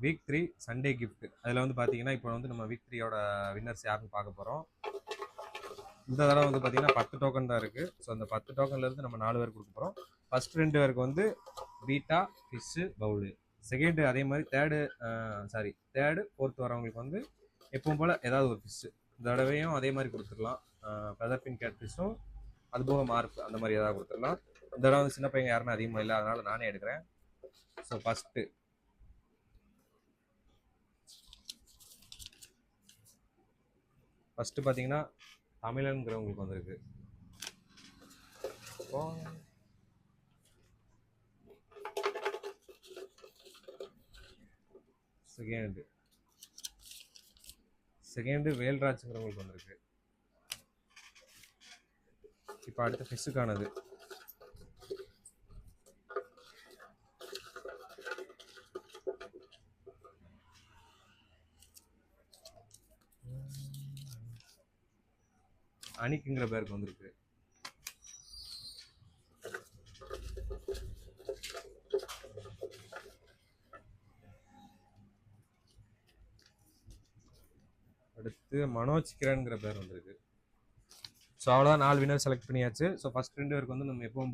Week 3 Sunday gift. அதில் வந்து பார்த்தீங்கன்னா இப்போ வந்து நம்ம வீக் 3யோட வின்னர்ஸ் யாருன்னு பார்க்க போகிறோம். இந்த தடவை வந்து பார்த்தீங்கன்னா 10 டோக்கன் தான் இருக்குது. ஸோ அந்த 10 டோக்கன்லேருந்து நம்ம 4 பேர் கொடுக்க போகிறோம். ஃபர்ஸ்ட் 2 பேருக்கு வந்து பீட்டா ஃபிஷ்ஷு பவுலு. செகண்டு அதே மாதிரி தேர்டு ஃபோர்த் வரவங்களுக்கு வந்து எப்பவும் போல் ஏதாவது ஒரு ஃபிஷ்ஷு. இந்த தடவையும் அதே மாதிரி கொடுத்துடலாம். ஃபெதர்ஃபின் கேட் ஃபிஷ்ஷும் அதுபோக மார்க் அந்த மாதிரி ஏதாவது கொடுத்துடலாம். இந்த தடவை வந்து சின்ன பையன் யாருமே அதிகமாக இல்லை, அதனால் நானே எடுக்கிறேன். ஸோ ஃபஸ்ட்டு பார்த்தீங்கன்னா தமிழன்கிறவங்களுக்கு வந்திருக்கு. செகண்டு வேல்ராஜ்ங்கிறவங்களுக்கு வந்திருக்கு. இப்போ அடுத்த ஃபிஷ்ஷுக்கானது. அனிக்குங்கிற பேருக்கு வந்திருக்கு. அடுத்து மனோஜ் கிரண்ங்கிற பேர் வந்திருக்கு. ஸோ அவ்வளோதான், 4 வினர் செலக்ட் பண்ணியாச்சு. ஸோ ஃபர்ஸ்ட் 2 பேருக்கு வந்து நம்ம எப்பவும்